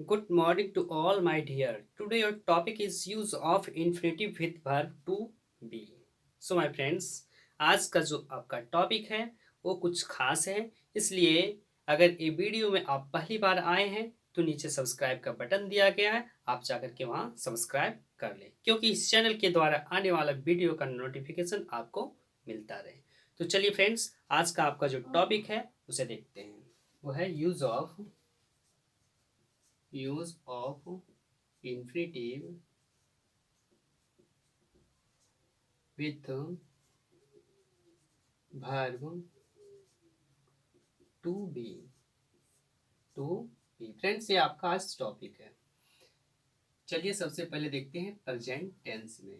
Good morning to all, my dear. Today your topic is use of infinitive with verb to be. So my friends, आज का जो आपका topic है वो कुछ खास है, इसलिए अगर ये वीडियो में आप पहली बार आए हैं तो नीचे सब्सक्राइब का बटन दिया गया है, आप जाकर के वहाँ सब्सक्राइब कर लें क्योंकि इस चैनल के द्वारा आने वाला वीडियो का नोटिफिकेशन आपको मिलता रहे। तो चलिए फ्रेंड्स, आज का आपका जो टॉपिक है उसे देखते हैं। वो है use of infinitive with verb to be to friends, ये आपका आज टॉपिक है। चलिए सबसे पहले देखते हैं प्रेजेंट टेंस में।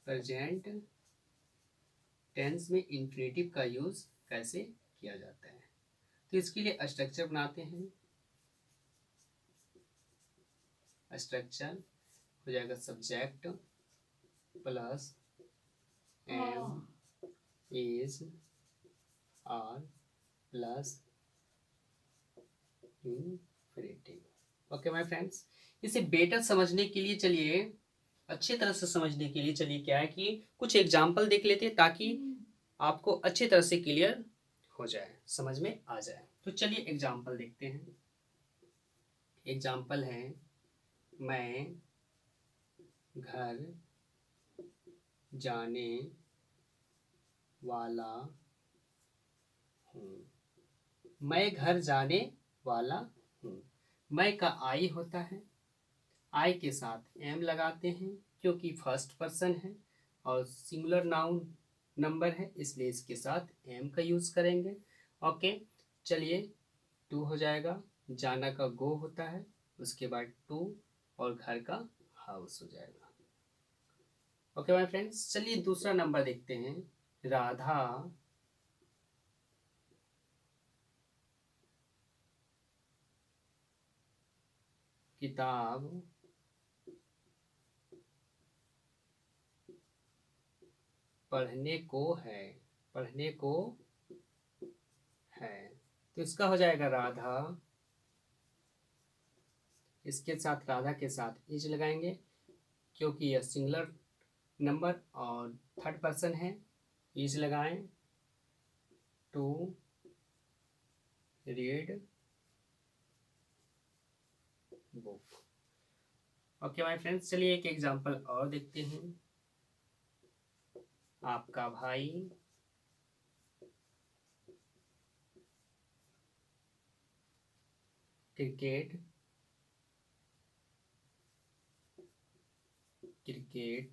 प्रेजेंट टेंस में इंफिनिटिव का यूज कैसे किया जाता है, तो इसके लिए स्ट्रक्चर बनाते हैं। स्ट्रक्चर हो जाएगा subject plus am is are plus infinitive. Okay my friends, इसे बेटर समझने के लिए चलिए, अच्छी तरह से समझने के लिए चलिए क्या है कि कुछ एग्जाम्पल देख लेते हैं ताकि आपको अच्छी तरह से क्लियर हो जाए, समझ में आ जाए। तो चलिए एग्जाम्पल देखते हैं। एग्जाम्पल है मैं घर जाने वाला हूँ। मैं घर जाने वाला हूँ। मैं का आई होता है, आई के साथ एम लगाते हैं क्योंकि फर्स्ट पर्सन है और सिंगुलर नाउन नंबर है, इसलिए इसके साथ एम का यूज करेंगे। ओके, चलिए टू हो जाएगा। जाना का गो होता है, उसके बाद टू और घर का हाउस हो जाएगा। ओके माय फ्रेंड्स, चलिए दूसरा नंबर देखते हैं। राधा किताब पढ़ने को है, पढ़ने को है, तो इसका हो जाएगा राधा। इसके साथ राधा के साथ इज लगाएंगे क्योंकि यह सिंगुलर नंबर और थर्ड पर्सन है। इज लगाएं। To read book. Okay my friends, चलिए एक एग्जांपल और देखते हैं। आपका भाई क्रिकेट क्रिकेट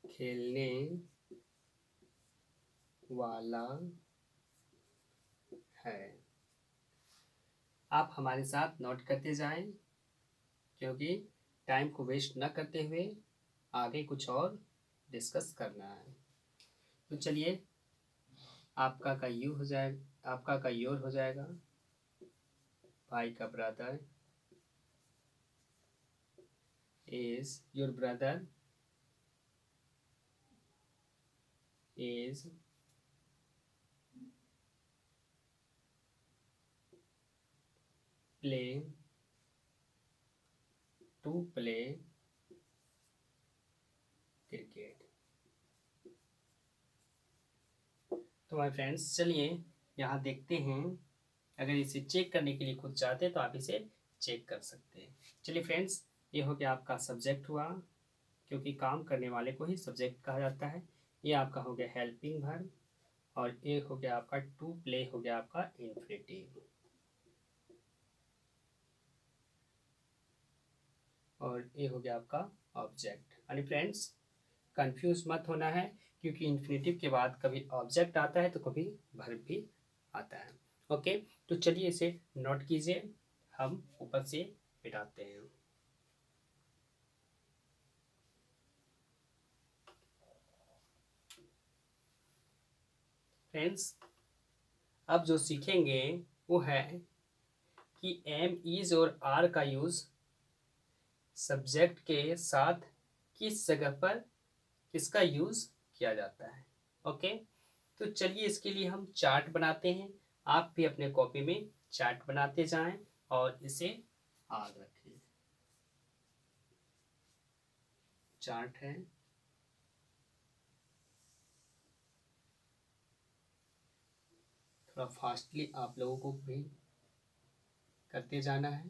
खेलने वाला है। आप हमारे साथ नोट करते जाएं क्योंकि टाइम को वेस्ट न करते हुए आगे कुछ और डिस्कस करना है। तो चलिए आपका का यू हो जाएगा, आपका का योर हो जाएगा। भाई का brother is your brother is play to play cricket. तो माय फ्रेंड्स, चलिए यहाँ देखते हैं। अगर इसे चेक करने के लिए खुद चाहते हैं तो आप इसे चेक कर सकते हैं। चलिए फ्रेंड्स, ये हो गया आपका सब्जेक्ट हुआ, क्योंकि काम करने वाले को ही सब्जेक्ट कहा जाता है। ये आपका हो गया हेल्पिंग वर्ब और ये हो गया आपका टू प्ले, हो गया आपका इन्फिनिटिव और ये हो गया आपका ऑब्जेक्ट। यानी फ्रेंड्स, कंफ्यूज मत होना है क्योंकि इन्फिनिटिव के बाद कभी ऑब्जेक्ट आता है तो कभी वर्ब भी आता है। ओके, तो चलिए इसे नोट कीजिए, हम ऊपर से मिटाते हैं। फ्रेंड्स, अब जो सीखेंगे वो है कि एम इज और आर का यूज सब्जेक्ट के साथ किस जगह पर किसका यूज किया जाता है। ओके, तो चलिए इसके लिए हम चार्ट बनाते हैं। आप भी अपने कॉपी में चार्ट बनाते जाएं और इसे याद रखें। चार्ट है, थोड़ा फास्टली आप लोगों को भी करते जाना है।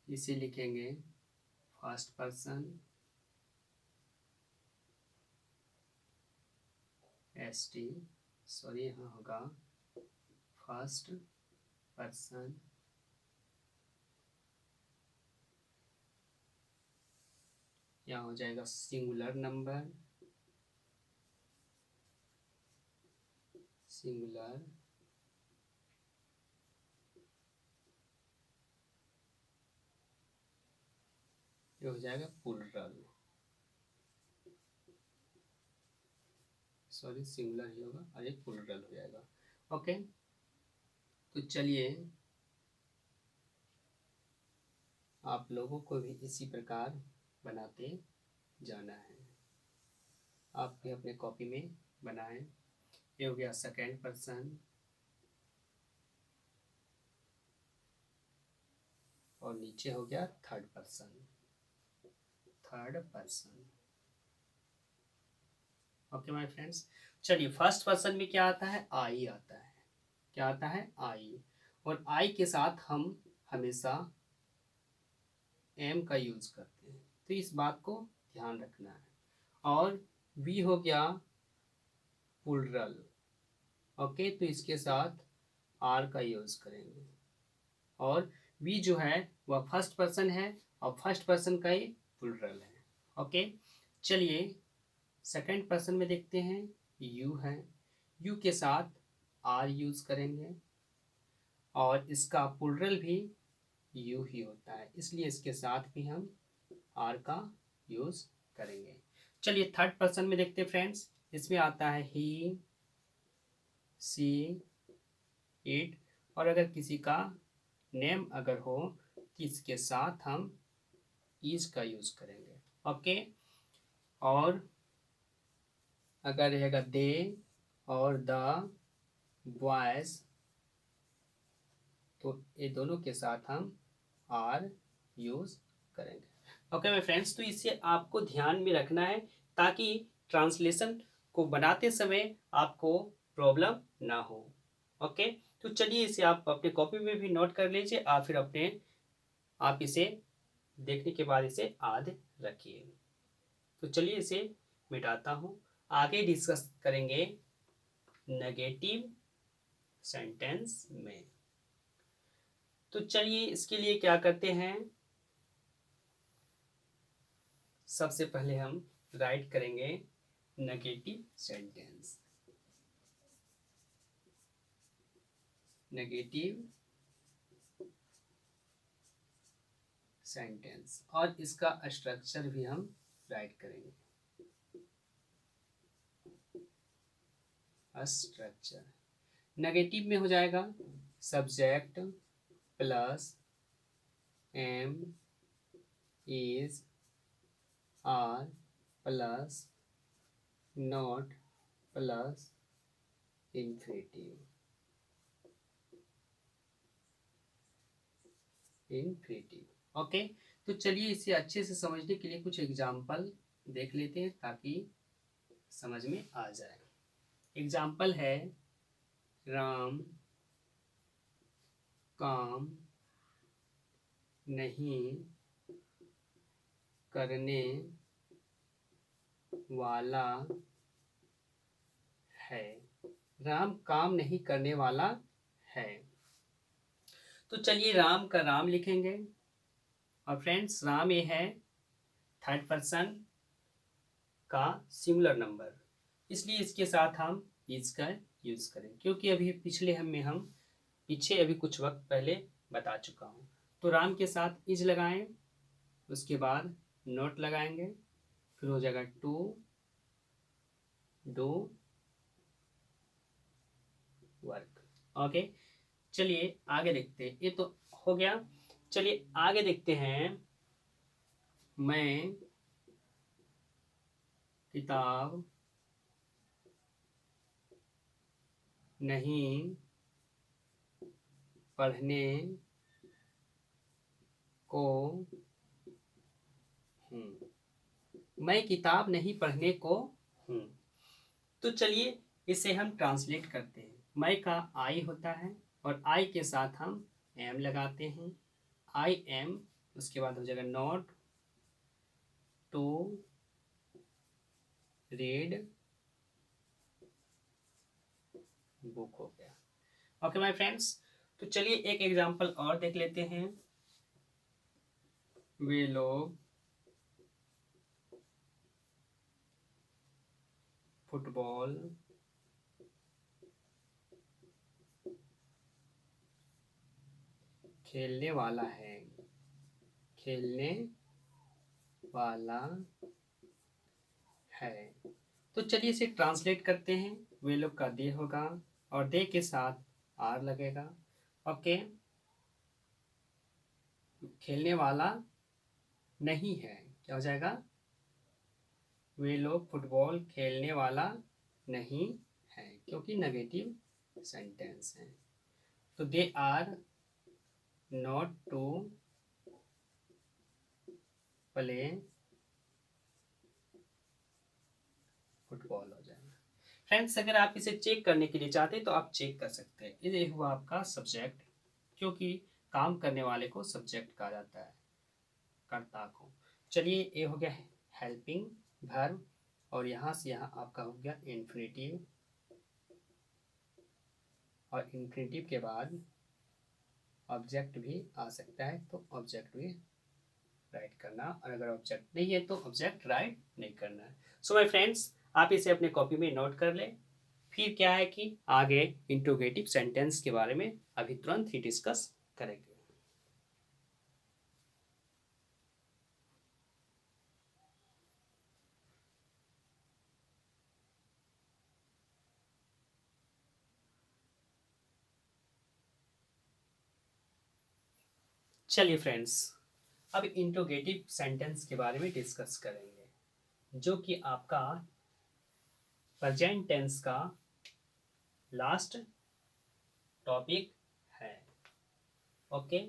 इसे लिखेंगे फर्स्ट पर्सन ST, सॉरी यहाँ होगा फर्स्ट पर्सन यहाँ हो जाएगा सिंगुलर नंबर, सिंगुलर ये हो जाएगा प्लूरल, सॉरी सिंगुलर ही होगा और एक प्लूरल हो जाएगा। ओके, तो चलिए आप लोगों को भी इसी प्रकार बनाते जाना है। आप भी अपने कॉपी में बनाएं। ये हो गया सेकेंड पर्सन और नीचे हो गया third person, third person. Okay my friends, चलिए फर्स्ट पर्सन में क्या आता है, आई आता है। क्या आता है, आई। और आई के साथ हम हमेशा एम का यूज करते हैं, तो इस बात को ध्यान रखना है। और वी हो गया प्लूरल, ओके, तो इसके साथ आर का यूज करेंगे। और वी जो है वह फर्स्ट पर्सन है और फर्स्ट पर्सन का ही प्लूरल है। ओके, चलिए सेकंड पर्सन में देखते हैं, यू है। यू के साथ आर यूज करेंगे और इसका प्लूरल भी यू ही होता है, इसलिए इसके साथ भी हम आर का यूज करेंगे। चलिए थर्ड पर्सन में देखते हैं फ्रेंड्स, इसमें आता है ही, सी, इट। और अगर किसी का नेम अगर हो तो इसके साथ हम इज का यूज करेंगे। ओके, और अगर रहेगा दे और द, बॉयज, तो ये दोनों के साथ हम आर यूज करेंगे। ओके माय फ्रेंड्स, तो इसे आपको ध्यान में रखना है ताकि ट्रांसलेशन को बनाते समय आपको प्रॉब्लम ना हो। ओके, तो चलिए इसे आप अपने कॉपी में भी नोट कर लीजिए, आप फिर अपने आप इसे देखने के बाद इसे याद रखिए। तो चलिए इसे मिटाता हूँ। आगे डिस्कस करेंगे नेगेटिव सेंटेंस में। तो चलिए इसके लिए क्या करते हैं, सबसे पहले हम राइट करेंगे नेगेटिव सेंटेंस। नेगेटिव सेंटेंस और इसका स्ट्रक्चर भी हम राइट करेंगे। स्ट्रक्चर नेगेटिव में हो जाएगा subject plus am, is, are plus not plus infinitive, infinitive. Okay, तो चलिए इसे अच्छे से समझने के लिए कुछ एग्जाम्पल देख लेते हैं ताकि समझ में आ जाए। एग्जाम्पल है राम काम नहीं करने वाला है। राम काम नहीं करने वाला है। तो चलिए राम का राम लिखेंगे और फ्रेंड्स राम ये है थर्ड पर्सन का सिंगुलर नंबर, इसलिए इसके साथ हम इज का यूज करें, क्योंकि अभी पिछले हम पीछे अभी कुछ वक्त पहले बता चुका हूँ। तो राम के साथ इज लगाएं, उसके बाद नोट लगाएंगे, फिर हो जाएगा टू डू वर्क। ओके, चलिए आगे देखते हैं, ये तो हो गया। चलिए आगे देखते हैं, मैं किताब नहीं पढ़ने को हूँ, मैं किताब नहीं पढ़ने को हूँ। तो चलिए इसे हम ट्रांसलेट करते हैं। मैं का आई होता है और आई के साथ हम एम लगाते हैं, आई एम, उसके बाद हो जाएगा नॉट टू रीड बुक हो गया। ओके माय फ्रेंड्स, तो चलिए एक एग्जांपल और देख लेते हैं। वे लोग फुटबॉल खेलने वाला है, खेलने वाला है। तो चलिए इसे ट्रांसलेट करते हैं। वे लोग का दे होगा और दे के साथ आर लगेगा। ओके, खेलने वाला नहीं है, क्या हो जाएगा? वे लोग फुटबॉल खेलने वाला नहीं है, क्योंकि नेगेटिव सेंटेंस है। तो they are not to play football हो जाएगा। फ्रेंड्स, अगर आप इसे चेक करने के लिए चाहते हैं तो आप चेक कर सकते हैं। ये हुआ आपका सब्जेक्ट, क्योंकि काम करने वाले को सब्जेक्ट कहा जाता है, कर्ता को। चलिए ये हो गया हेल्पिंग वर्ब, और यहाँ से यहाँ आपका हो गया इन्फिनेटिव, और इन्फिनेटिव के बाद ऑब्जेक्ट भी आ सकता है, तो ऑब्जेक्ट भी राइट करना, और अगर ऑब्जेक्ट नहीं है तो ऑब्जेक्ट राइट नहीं करना है। सो माय फ्रेंड्स, आप इसे अपने कॉपी में नोट कर लें। फिर क्या है कि आगे इंट्रोगेटिव सेंटेंस के बारे में अभी तुरंत ही डिस्कस करेंगे। चलिए फ्रेंड्स, अब इंट्रोगेटिव सेंटेंस के बारे में डिस्कस करेंगे, जो कि आपका प्रेजेंट टेंस का लास्ट टॉपिक है। ओके,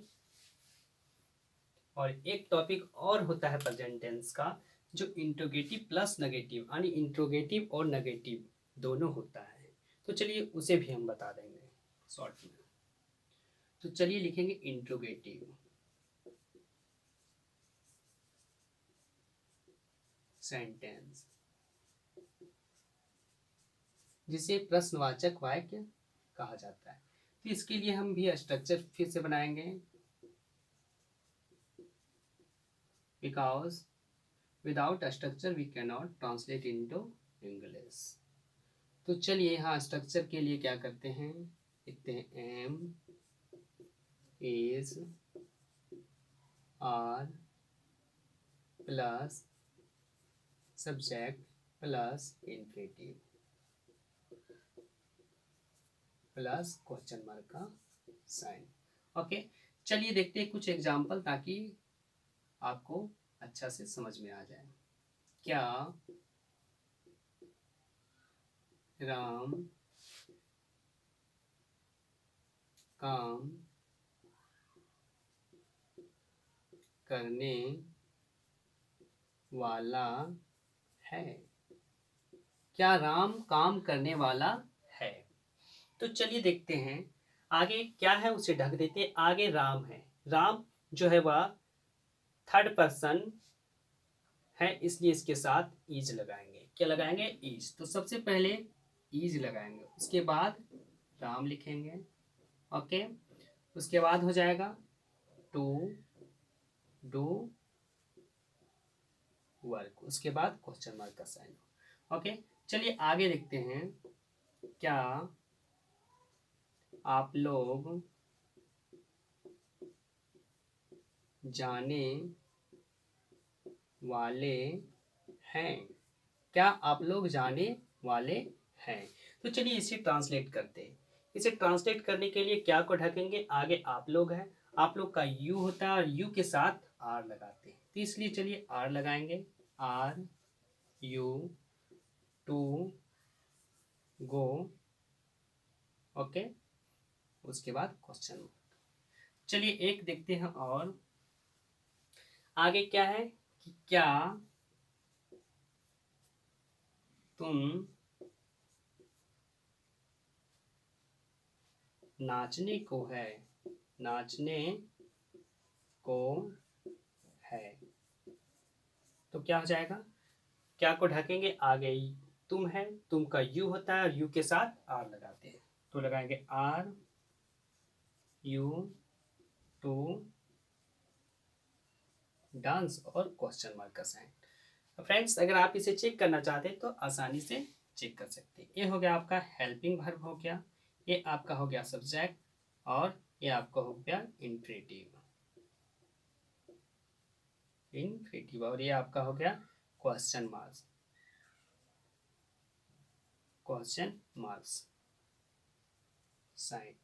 और एक टॉपिक और होता है प्रेजेंट टेंस का, जो इंट्रोगेटिव प्लस नेगेटिव, यानी इंट्रोगेटिव और नेगेटिव दोनों होता है। तो चलिए उसे भी हम बता देंगे शॉर्ट में। तो चलिए लिखेंगे इंट्रोगेटिव सेंटेंस, जिसे प्रश्नवाचक वाक्य कहा जाता है। तो इसके लिए हम भी स्ट्रक्चर फिर से बनाएंगे, because without structure we can not translate into English. तो चलिए यहाँ स्ट्रक्चर के लिए क्या करते हैं, लिखते हैं am is are plus subject plus infinitive plus question mark का साइन। ओके, चलिए देखते हैं कुछ एग्जाम्पल, ताकि आपको अच्छा से समझ में आ जाए। क्या राम काम करने वाला है? क्या राम काम करने वाला है? तो चलिए देखते हैं आगे क्या है, उसे ढक देते हैं। आगे राम है, राम जो है वह थर्ड पर्सन है, इसलिए इसके साथ ईज लगाएंगे। क्या लगाएंगे? ईज। तो सबसे पहले ईज लगाएंगे, उसके बाद राम लिखेंगे। ओके, उसके बाद हो जाएगा टू डू वर्क, उसके बाद क्वेश्चन मार्क का साइन। ओके, चलिए आगे देखते हैं। क्या आप लोग जाने वाले हैं? क्या आप लोग जाने वाले हैं? तो चलिए इसे ट्रांसलेट करते हैं। इसे ट्रांसलेट करने के लिए क्या को ढकेंगे? आगे आप लोग है, आप लोग का यू होता है और यू के साथ आर लगाते हैं, तो इसलिए चलिए आर लगाएंगे। Are you to go okay, उसके बाद क्वेश्चन मार्क। चलिए एक देखते हैं और आगे क्या है कि क्या तुम नाचने को है, नाचने को है, तो क्या हो जाएगा, क्या को ढकेंगे, आगे तुम है, तुम का यू होता है और यू के साथ आर लगाते हैं, तो लगाएंगे आर यू टू डांस और क्वेश्चन मार्क का साइन। फ्रेंड्स अगर आप इसे चेक करना चाहते हैं तो आसानी से चेक कर सकते हैं। ये हो गया आपका हेल्पिंग वर्ब हो गया, ये आपका हो गया सब्जेक्ट और ये आपका हो गया इन्फिनेटिव, इन्फिनेटिव, और ये आपका हो गया question marks, question marks sign.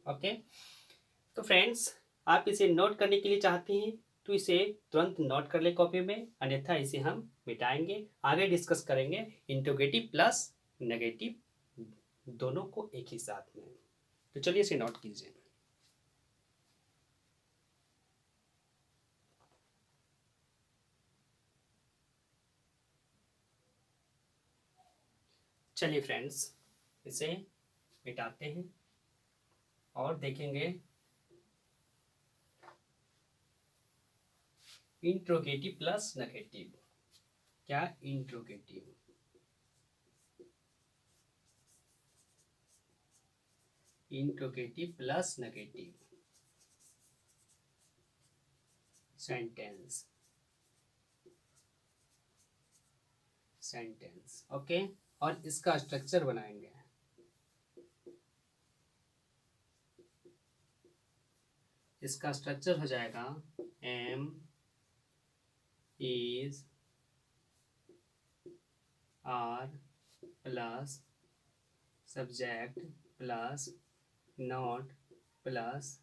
Okay, तो फ्रेंड्स आप इसे नोट करने के लिए चाहते हैं तो इसे तुरंत नोट कर ले कॉपी में, अन्यथा इसे हम मिटाएंगे, आगे डिस्कस करेंगे इंट्रोगेटिव प्लस नेगेटिव दोनों को एक ही साथ में। तो चलिए इसे नोट कीजिए। चलिए फ्रेंड्स इसे मिटाते हैं और देखेंगे इंट्रोगेटिव प्लस नेगेटिव। क्या interrogative, interrogative plus negative sentence, sentence okay, और इसका स्ट्रक्चर बनाएंगे। इसका स्ट्रक्चर हो जाएगा am is are plus subject plus not plus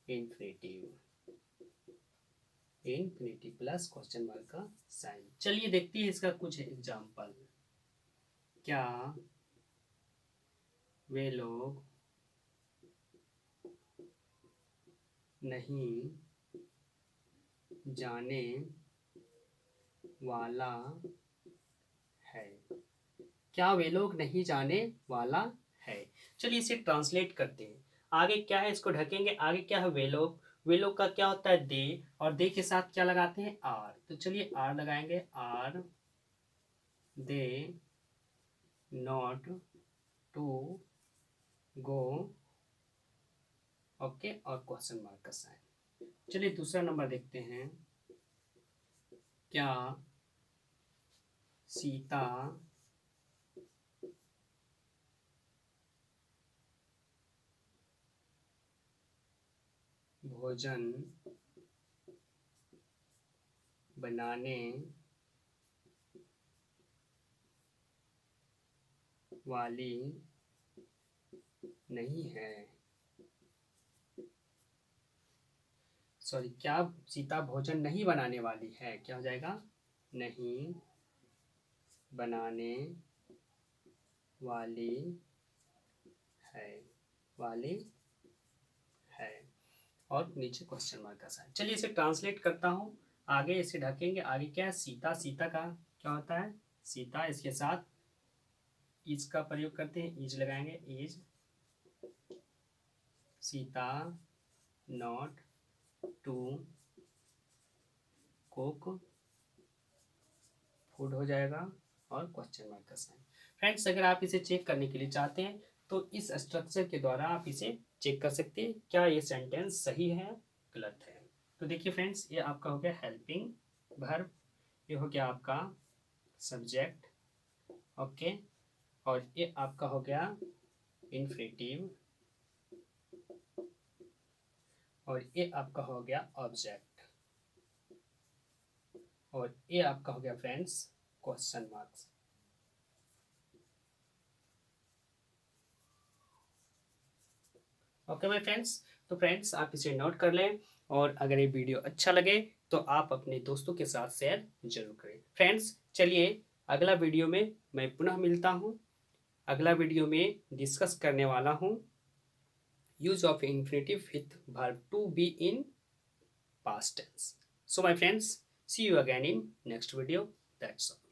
infinitive, infinitive plus question mark का साइन। चलिए देखते हैं इसका कुछ एग्जाम्पल। क्या वे लोग नहीं जाने वाला है, क्या वे लोग नहीं जाने वाला है। चलिए इसे ट्रांसलेट करते हैं। आगे क्या है, इसको ढकेंगे, आगे क्या है वे लोग, वे लोग का क्या होता है दे, और दे के साथ क्या लगाते हैं आर, तो चलिए आर लगाएंगे, are they not to go, okay, और क्वेश्चन मार्क का साइन। चलिए दूसरा नंबर देखते हैं। क्या सीता भोजन बनाने वाली नहीं है, सॉरी, क्या सीता भोजन नहीं बनाने वाली है, क्या हो जाएगा, नहीं बनाने वाली है, वाली है, और नीचे क्वेश्चन मार्क का साइन। चलिए इसे ट्रांसलेट करता हूँ, आगे इसे ढकेंगे, आगे क्या है सीता, सीता का क्या होता है सीता, इसके साथ इज का प्रयोग करते हैं, इज लगाएंगे, is Sita not to cook food हो जाएगा, और क्वेश्चन मार्क का साइन। फ्रेंड्स अगर आप इसे चेक करने के लिए चाहते हैं तो इस स्ट्रक्चर के द्वारा आप इसे चेक कर सकते हैं क्या ये सेंटेंस सही है गलत है। तो देखिए फ्रेंड्स ये आपका हो गया हेल्पिंग वर्ब, ये हो गया आपका सब्जेक्ट, ओके, और ये आपका हो गया इन्फिनेटिव, और ये आपका हो गया ऑब्जेक्ट, और ये आपका हो गया friends question marks. Okay my friends, तो फ्रेंड्स आप इसे नोट कर लें, और अगर ये वीडियो अच्छा लगे तो आप अपने दोस्तों के साथ शेयर जरूर करें। फ्रेंड्स चलिए अगला वीडियो में मैं पुनः मिलता हूँ, अगला वीडियो में डिस्कस करने वाला हूँ use of infinitive with verb to be in past tense. So my friends, see you again in next video. That's all.